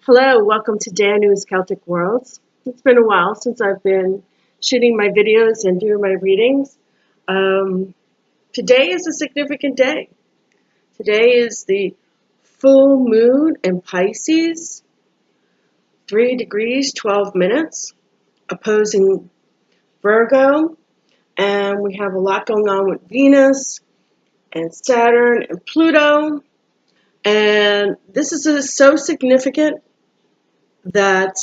Hello, welcome to Danu's Celtic Worlds. It's been a while since I've been shooting my videos and doing my readings. Today is a significant day. Today is the full moon in Pisces, 3 degrees, 12 minutes, opposing Virgo, and we have a lot going on with Venus and Saturn and Pluto. And this is so significant that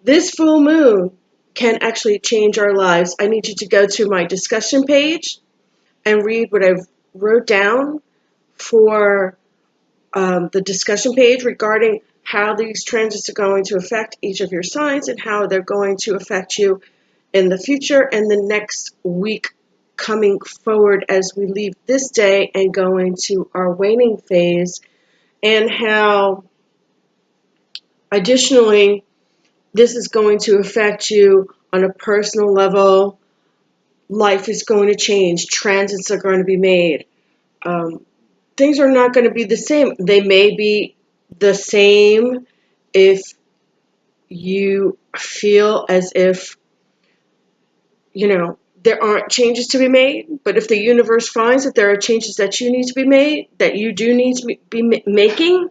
this full moon can actually change our lives. I need you to go to my discussion page and read what I've wrote down for the discussion page regarding how these transits are going to affect each of your signs and how they're going to affect you in the future and the next week coming forward as we leave this day and go into our waning phase, and how additionally this is going to affect you on a personal level. Life is going to change. Transits are going to be made. Things are not going to be the same. They may be the same if you feel as if, there aren't changes to be made. But if the universe finds that there are changes that you need to be made, that you do need to be making,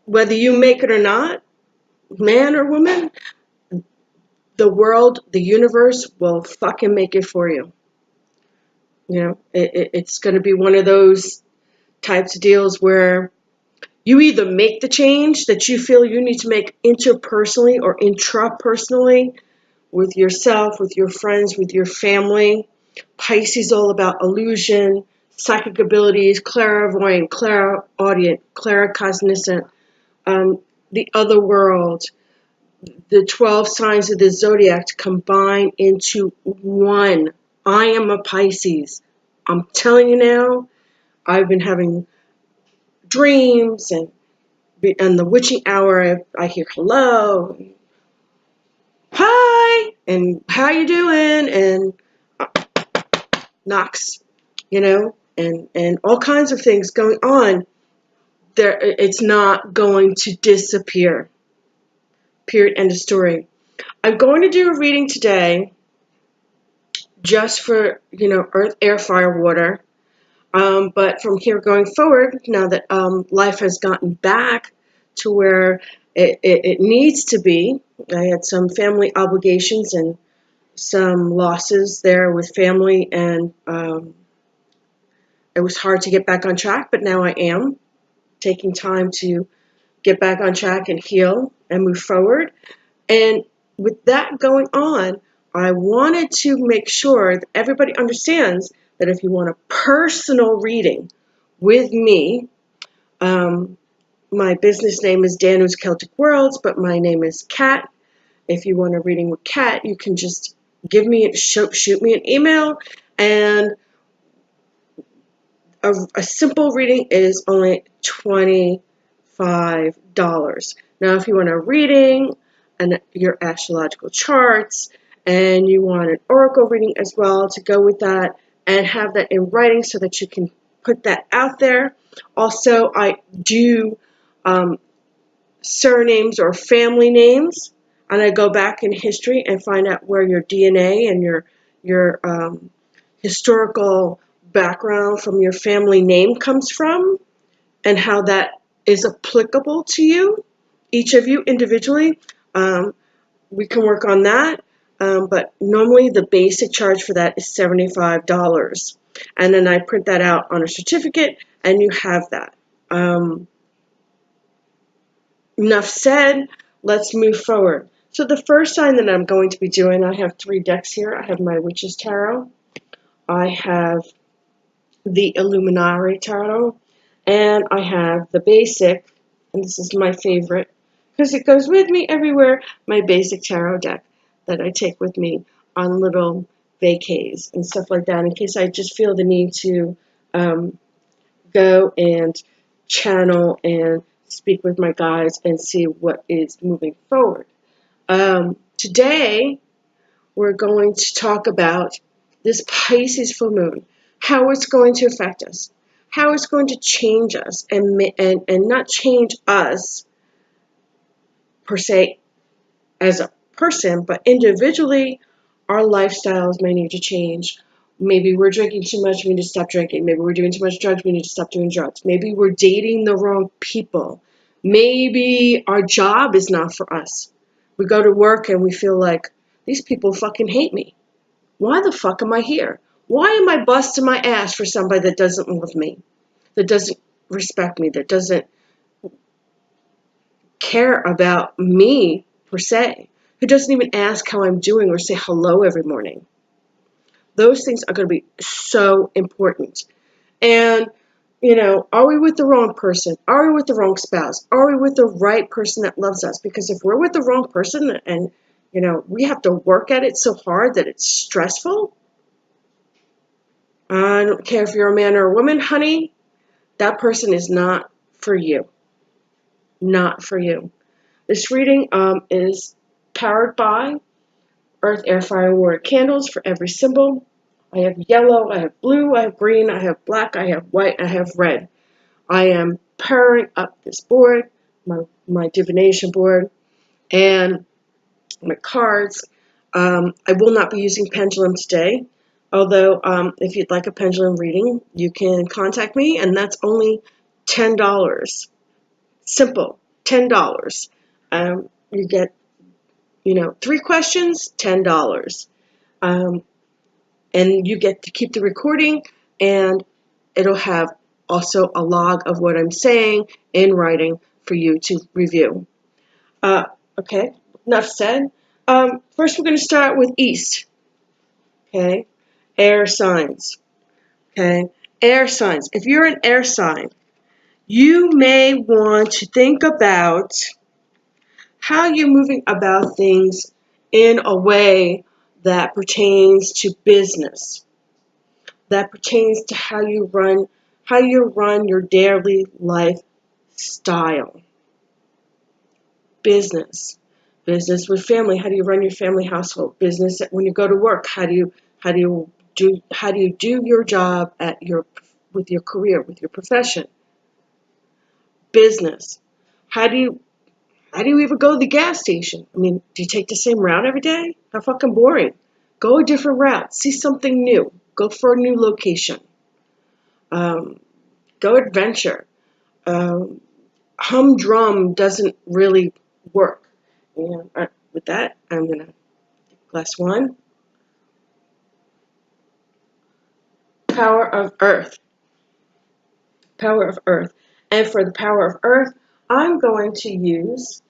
whether you make it or not, man or woman, the world, the universe will fucking make it for you. It's going to be one of those types of deals where you either make the change that you feel you need to make interpersonally or intrapersonally with yourself, with your friends, with your family. Pisces all about illusion, psychic abilities, clairvoyant, clairaudient, claircognizant, the other world, the 12 signs of the zodiac to combine into one. I am a Pisces. I'm telling you now, I've been having dreams, and the witching hour, I hear hello, hi, and how you doing, and knocks, and all kinds of things going on. It's not going to disappear. Period. End of story. I'm going to do a reading today just for, earth, air, fire, water. But from here going forward, now that life has gotten back to where it needs to be, I had some family obligations and some losses there with family, and it was hard to get back on track, but now I am taking time to get back on track and heal and move forward. And with that going on, I wanted to make sure that everybody understands that if you want a personal reading with me, my business name is Danu's Celtic Worlds, but my name is Kat. If you want a reading with Kat, you can just shoot me an email, and a simple reading is only $25. Now, if you want a reading and your astrological charts, and you want an oracle reading as well to go with that, and have that in writing so that you can put that out there. Also, I do surnames or family names, and I go back in history and find out where your DNA and your historical background from your family name comes from, and how that is applicable to you, each of you individually. We can work on that, but normally the basic charge for that is $75. And then I print that out on a certificate, and you have that. Enough said, let's move forward. So the first sign that I'm going to be doing, I have 3 decks here. I have my Witch's Tarot, I have the Illuminati Tarot, and I have the basic, and this is my favorite because it goes with me everywhere, my basic tarot deck that I take with me on little vacays and stuff like that, in case I just feel the need to go and channel and speak with my guides and see what is moving forward. Today, we're going to talk about this Pisces full moon, how it's going to affect us, how it's going to change us, and not change us per se as a person, but individually, our lifestyles may need to change. Maybe we're drinking too much, we need to stop drinking. Maybe we're doing too much drugs, we need to stop doing drugs. Maybe we're dating the wrong people. Maybe our job is not for us. We go to work and we feel like, these people fucking hate me. Why the fuck am I here? Why am I busting my ass for somebody that doesn't love me, that doesn't respect me, that doesn't care about me per se, who doesn't even ask how I'm doing or say hello every morning? Those things are going to be so important. And, are we with the wrong person? Are we with the wrong spouse? Are we with the right person that loves us? Because if we're with the wrong person and, we have to work at it so hard that it's stressful, I don't care if you're a man or a woman, honey, that person is not for you. Not for you. This reading is powered by Earth, Air, Fire, Water candles for every symbol. I have yellow, I have blue, I have green, I have black, I have white, I have red. I am powering up this board, my divination board, and my cards. I will not be using pendulum today, although if you'd like a pendulum reading, you can contact me, and that's only $10. Simple, $10. You get, 3 questions, $10. And you get to keep the recording, and it'll have also a log of what I'm saying in writing for you to review. Okay, enough said. First, we're going to start with East. Okay, air signs. Okay, air signs. If you're an air sign, you may want to think about how you're moving about things in a way that pertains to business, that pertains to how you run your daily lifestyle. Business with family. How do you run your family household? Business when you go to work. How do you do your job with your career, with your profession? Business. How do you even go to the gas station? I mean, do you take the same route every day? How fucking boring. Go a different route. See something new. Go for a new location. Go adventure. Humdrum doesn't really work. And with that, I'm going to glass 1. Power of Earth. Power of Earth. And for the Power of Earth, I'm going to use,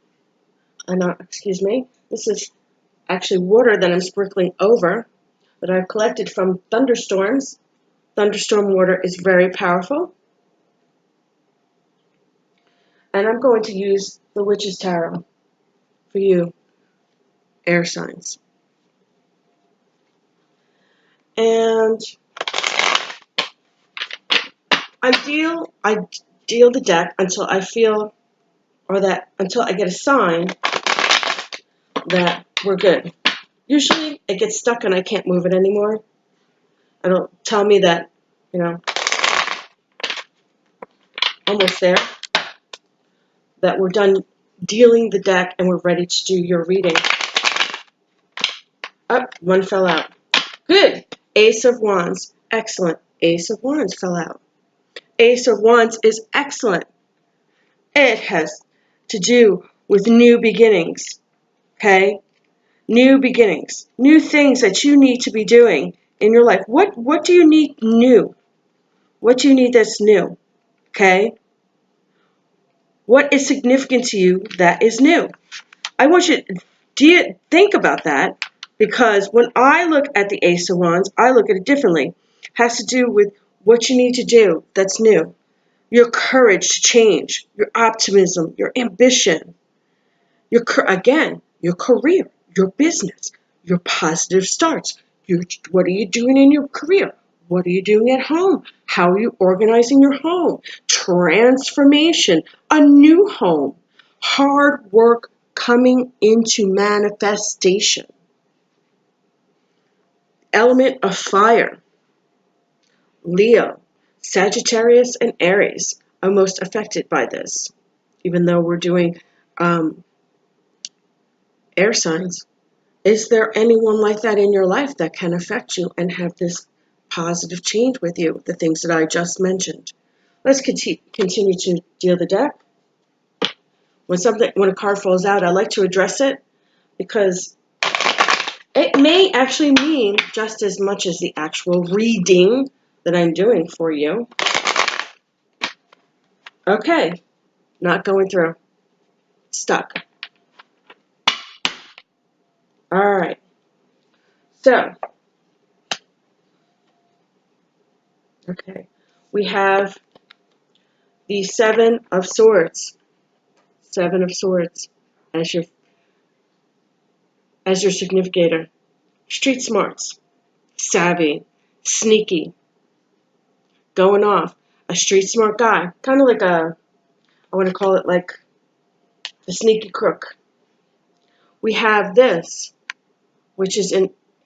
this is actually water that I'm sprinkling over that I've collected from thunderstorms. Thunderstorm water is very powerful. And I'm going to use the Witch's Tarot for you, air signs. And I deal the deck until I feel, until I get a sign that we're good. Usually it gets stuck and I can't move it anymore. It'll tell me that, almost there, that we're done dealing the deck and we're ready to do your reading. One fell out. Good. Ace of Wands. Excellent. Ace of Wands fell out. Ace of Wands is excellent. It has to do with new beginnings. Okay? New beginnings. New things that you need to be doing in your life. What do you need new? What do you need that's new? Okay? What is significant to you that is new? I want you to think about that, because when I look at the Ace of Wands, I look at it differently. It has to do with what you need to do that's new. Your courage to change, your optimism, your ambition, your career, your business, your positive starts. What are you doing in your career? What are you doing at home? How are you organizing your home? Transformation, a new home, hard work coming into manifestation. Element of fire, Leo, Sagittarius, and Aries are most affected by this, even though we're doing air signs. Is there anyone like that in your life that can affect you and have this positive change with you? The things that I just mentioned. Let's continue to deal the deck. When a card falls out, I like to address it because it may actually mean just as much as the actual reading that I'm doing for you. Okay, not going through. Stuck. All right. So, okay, we have the Seven of Swords. Seven of Swords as your significator. Street smarts, savvy, sneaky, going off. A street smart guy, kind of like I want to call it like the sneaky crook. We have this, which is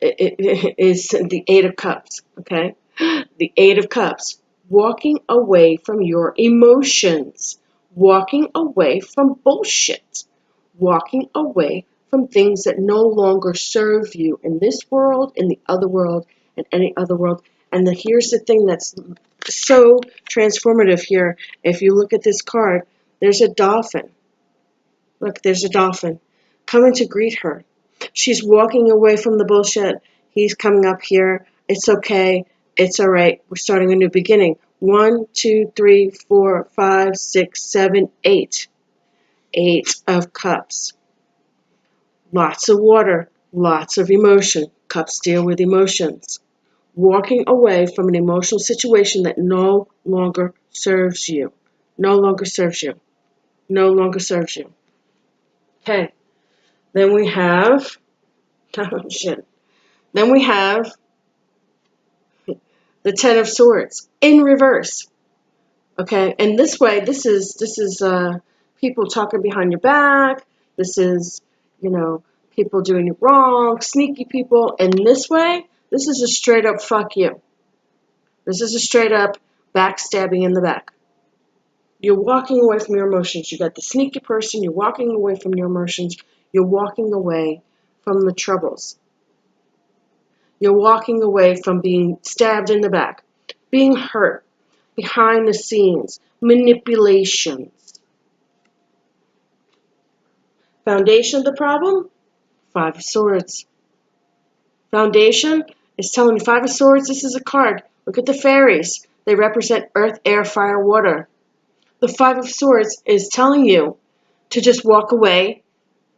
is the Eight of Cups. Okay, the Eight of Cups, walking away from your emotions, walking away from bullshit, walking away from things that no longer serve you in this world, in the other world, and any other world. And here's the thing that's so transformative here. If you look at this card, there's a dolphin. Look, there's a dolphin coming to greet her. She's walking away from the bullshit. He's coming up here. It's okay. It's all right. We're starting a new beginning. 1, 2, 3, 4, 5, 6, 7, 8. 8 of Cups. Lots of water. Lots of emotion. Cups deal with emotions. Walking away from an emotional situation that no longer serves you. No longer serves you. No longer serves you. Okay. Then we have, oh shit. Then we have the Ten of Swords in reverse. Okay, and this way, this is people talking behind your back. This is, people doing you wrong, sneaky people. And this way, this is a straight up fuck you. This is a straight up backstabbing in the back. You're walking away from your emotions. You got the sneaky person. You're walking away from your emotions. You're walking away from the troubles. You're walking away from being stabbed in the back, being hurt, behind the scenes, manipulations. Foundation of the problem? Five of Swords. Foundation is telling you Five of Swords, this is a card. Look at the fairies. They represent earth, air, fire, water. The Five of Swords is telling you to just walk away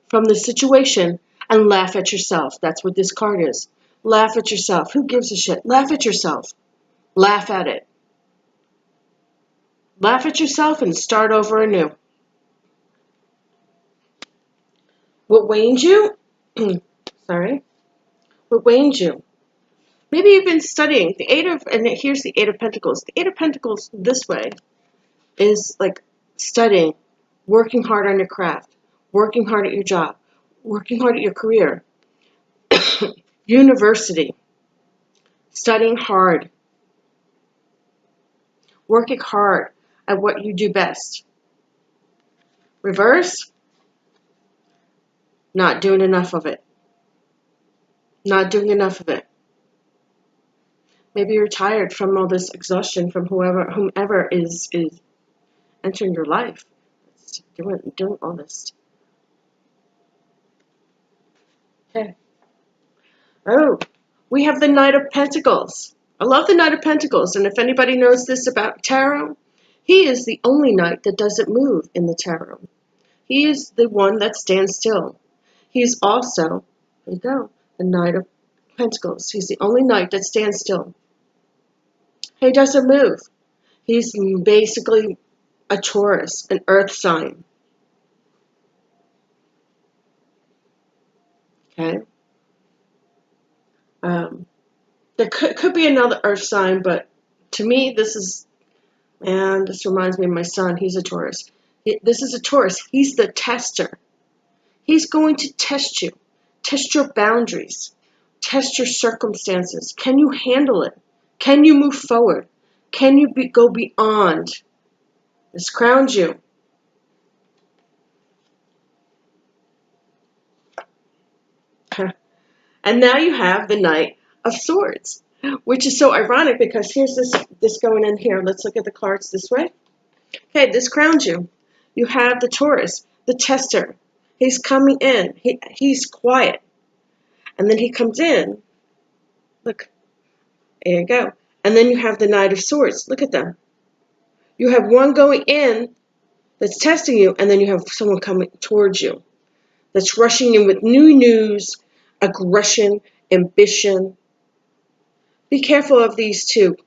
from the situation and laugh at yourself. That's what this card is. Laugh at yourself. Who gives a shit? Laugh at yourself. Laugh at it. Laugh at yourself and start over anew. What waned you? Sorry. What waned you? Maybe you've been studying and here's the Eight of Pentacles. The Eight of Pentacles this way is like studying, working hard on your craft, working hard at your job, working hard at your career, university, studying hard, working hard at what you do best. Reverse, not doing enough of it. Not doing enough of it. Maybe you're tired from all this exhaustion from whomever is entering your life. Doing all this. Okay. Oh, we have the Knight of Pentacles. I love the Knight of Pentacles, and if anybody knows this about tarot, he is the only knight that doesn't move in the tarot. He is the one that stands still. He is also, there you go, the Knight of Pentacles. He's the only knight that stands still. He doesn't move. He's basically a Taurus, an earth sign. Okay? There could be another earth sign, but to me, this reminds me of my son. He's a Taurus. This is a Taurus. He's the tester. He's going to test you, test your boundaries, test your circumstances. Can you handle it? Can you move forward? Can you go beyond? This crowns you. And now you have the Knight of Swords, which is so ironic because here's this going in here. Let's look at the cards this way. Okay, this crowns you. You have the Taurus, the tester. He's coming in. He's quiet. And then he comes in. Look, there you go. And then you have the Knight of Swords. Look at them. You have one going in that's testing you, and then you have someone coming towards you that's rushing in with new news, aggression, ambition. Be careful of these two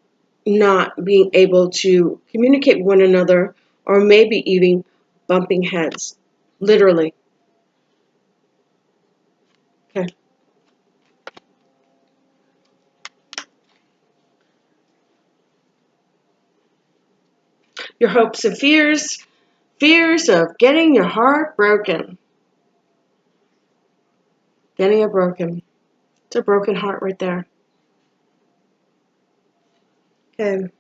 not being able to communicate with one another, or maybe even bumping heads, literally. Okay. Your hopes and fears, fears of getting your heart broken. Getting it broken. It's a broken heart right there. Okay.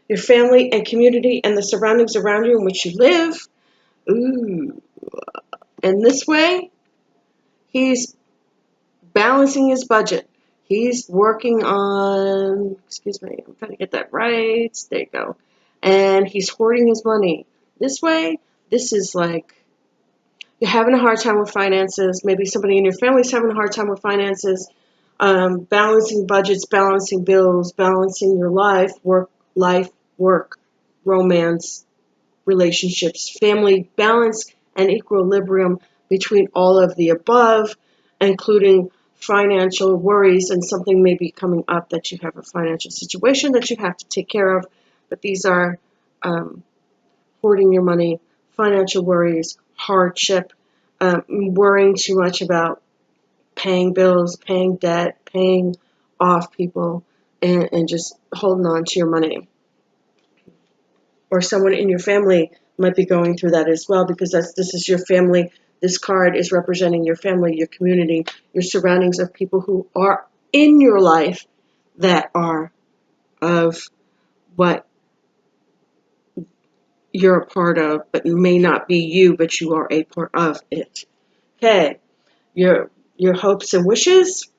Your family and community and the surroundings around you in which you live. Ooh. And this way, he's balancing his budget. He's working on, excuse me, I'm trying to get that right. There you go. And he's hoarding his money. This way, this is like you're having a hard time with finances. Maybe somebody in your family is having a hard time with finances. Balancing budgets, balancing bills, balancing your life, work, romance, relationships, family, balance, and equilibrium between all of the above, including financial worries, and something may be coming up that you have a financial situation that you have to take care of. But these are hoarding your money, financial worries, hardship, worrying too much about paying bills, paying debt, paying off people, and just holding on to your money. Or someone in your family might be going through that as well, because this is your family. This card is representing your family, your community, your surroundings of people who are in your life that are of what you're a part of, but may not be you, but you are a part of it. Okay, your hopes and wishes.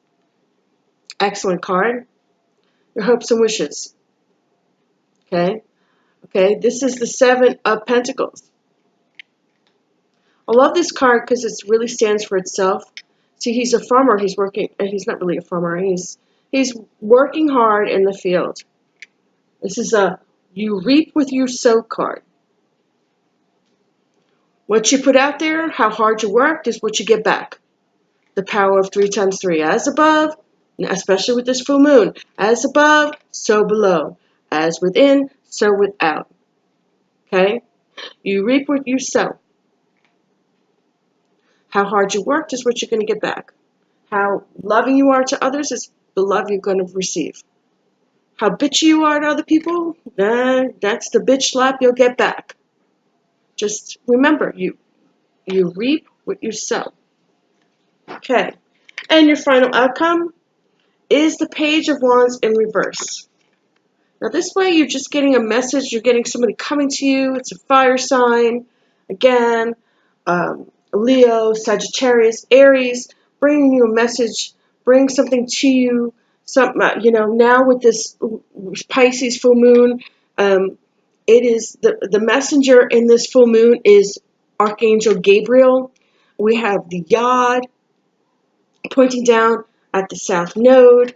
Excellent card. Your hopes and wishes. Okay, this is the Seven of Pentacles. I love this card because it really stands for itself. See, he's a farmer. He's working. He's not really a farmer. He's working hard in the field. This is a you reap what you sow card. What you put out there, how hard you worked, is what you get back. The power of 3 times 3. As above, especially with this full moon. As above, so below. As within, so without. Okay? You reap what you sow. How hard you worked is what you're going to get back. How loving you are to others is the love you're going to receive. How bitchy you are to other people, that's the bitch slap you'll get back. Just remember, you reap what you sow. Okay. And your final outcome is the Page of Wands in reverse. Now this way you're just getting a message. You're getting somebody coming to you. It's a fire sign. Again, Leo, Sagittarius, Aries, bringing you a message, bring something to you. Now with this Pisces full moon, it is the messenger in this full moon is Archangel Gabriel. We have the Yod pointing down at the South Node,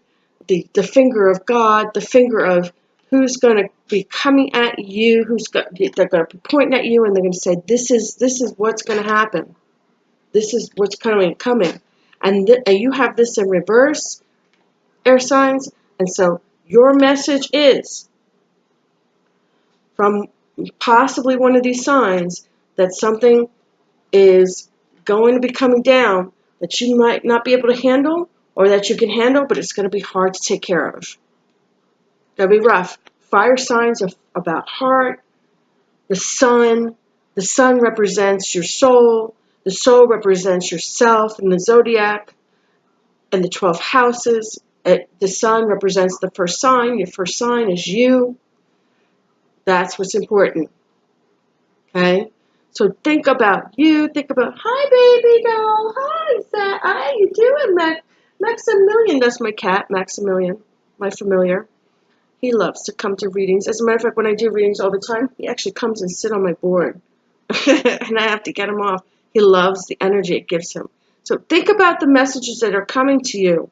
the finger of God, the finger of who's going to be coming at you, they're going to be pointing at you, and they're going to say, this is what's going to happen. This is what's coming. And you have this in reverse, air signs, and so your message is from possibly one of these signs that something is going to be coming down that you might not be able to handle, or that you can handle, but it's going to be hard to take care of. It'll be rough. Fire signs are about heart. The sun represents your soul. The soul represents yourself in the zodiac and the 12 houses. The sun represents the first sign. Your first sign is you. That's what's important. Okay? So think about you. Think about, hi, baby doll. Hi, how you doing, Maximilian, that's my cat, Maximilian, my familiar. He loves to come to readings. As a matter of fact, when I do readings all the time, he actually comes and sits on my board. And I have to get him off. He loves the energy it gives him. So think about the messages that are coming to you.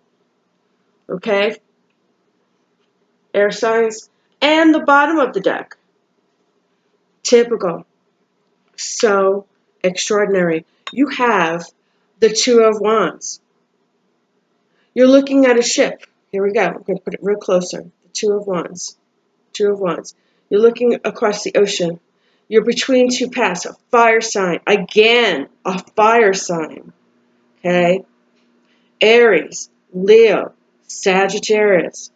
Okay? Air signs. And the bottom of the deck. Typical. So extraordinary. You have the Two of Wands. You're looking at a ship. Here we go. I'm going to put it real closer. The Two of Wands. Two of Wands. You're looking across the ocean. You're between two paths. A fire sign. Again, a fire sign. Okay? Aries, Leo, Sagittarius.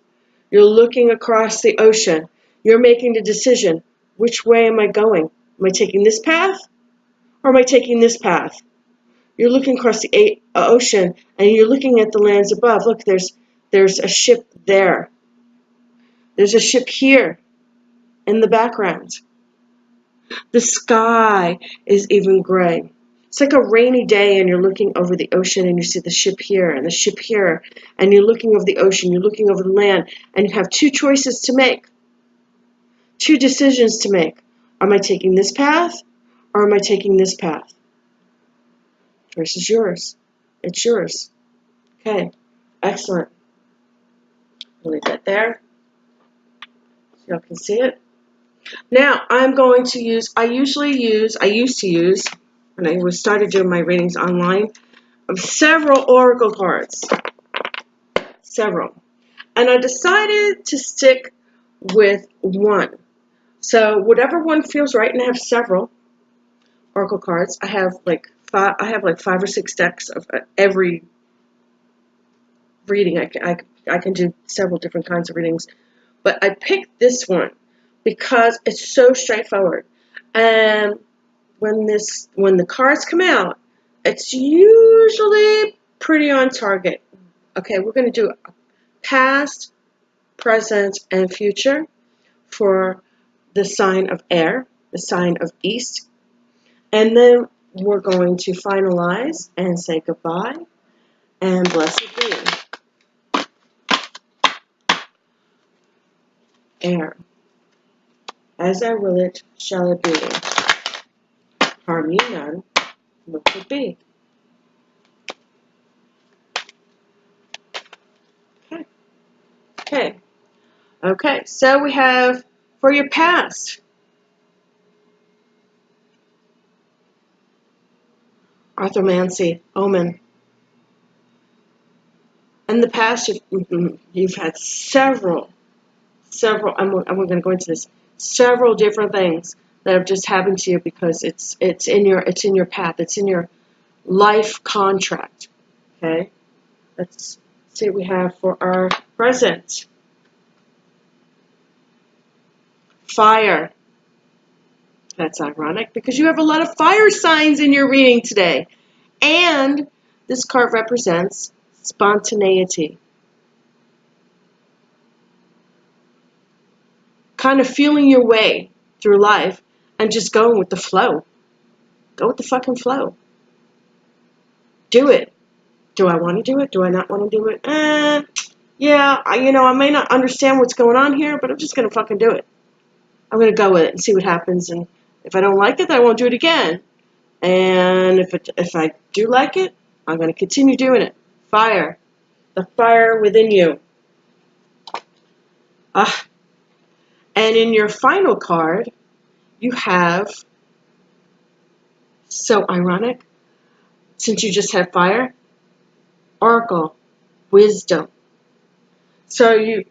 You're looking across the ocean. You're making the decision. Which way am I going? Am I taking this path? Or am I taking this path? You're looking across the ocean and you're looking at the lands above. Look, there's a ship there. There's a ship here in the background. The sky is even gray. It's like a rainy day and you're looking over the ocean and you see the ship here and the ship here. And you're looking over the ocean, you're looking over the land, and you have two choices to make. Two decisions to make. Am I taking this path or am I taking this path? Choice is yours. It's yours. Okay, excellent. I'll leave that there so y'all can see it. Now I'm going to use, I used to use, when I started doing my readings online, several oracle cards. Several. And I decided to stick with one. So whatever one feels right, and I have several oracle cards. I have like 5 or 6 decks of every reading. I can do several different kinds of readings. But I picked this one because it's so straightforward. And when the cards come out, it's usually pretty on target. Okay, we're going to do past, present, and future for the sign of air, the sign of east. And then we're going to finalize and say goodbye and blessed be. Air. As I will it, shall it be. Harm ye none, what could be. Okay, so we have for your past. Arthromancy, omen. In the past, you've had several, and we're going to go into this, several different things that have just happened to you because it's in your path, it's in your life contract. Okay, let's see what we have for our present. Fire. That's ironic because you have a lot of fire signs in your reading today. And this card represents spontaneity. Kind of feeling your way through life and just going with the flow. Go with the fucking flow. Do it. Do I want to do it? Do I not want to do it? Yeah, I may not understand what's going on here, but I'm just going to fucking do it. I'm going to go with it and see what happens. And if I don't like it, I won't do it again. And if I do like it, I'm going to continue doing it. Fire. The fire within you. And in your final card, you have, so ironic, since you just had fire, Oracle, wisdom. So you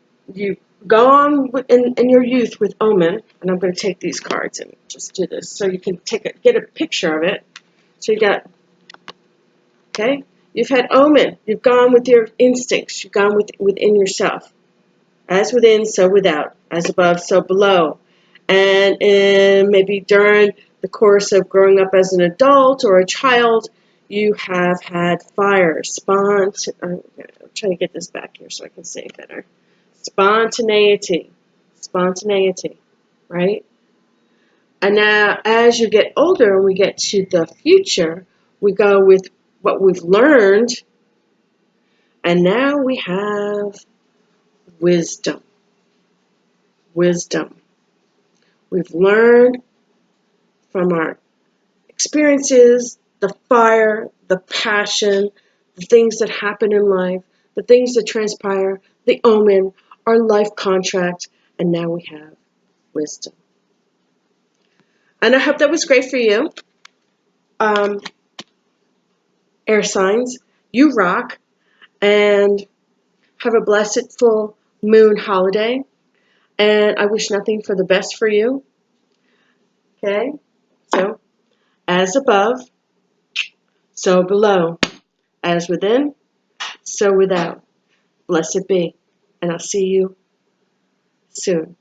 go on in your youth with omen, and I'm going to take these cards and just do this so you can get a picture of it. So you got, okay, you've had omen, you've gone with your instincts, you've gone within yourself. As within, so without. As above, so below. And maybe during the course of growing up as an adult or a child, you have had fire. I'm trying to get this back here so I can say it better. Spontaneity. Spontaneity. Right? And now, as you get older and we get to the future, we go with what we've learned And now we have wisdom. Wisdom. We've learned from our experiences, the fire, the passion, the things that happen in life, the things that transpire, the omen, our life contract, and now we have wisdom. And I hope that was great for you. Air signs, you rock, and have a blessed full moon holiday. And I wish nothing for the best for you. Okay? So, as above, so below. As within, so without. Blessed be. And I'll see you soon.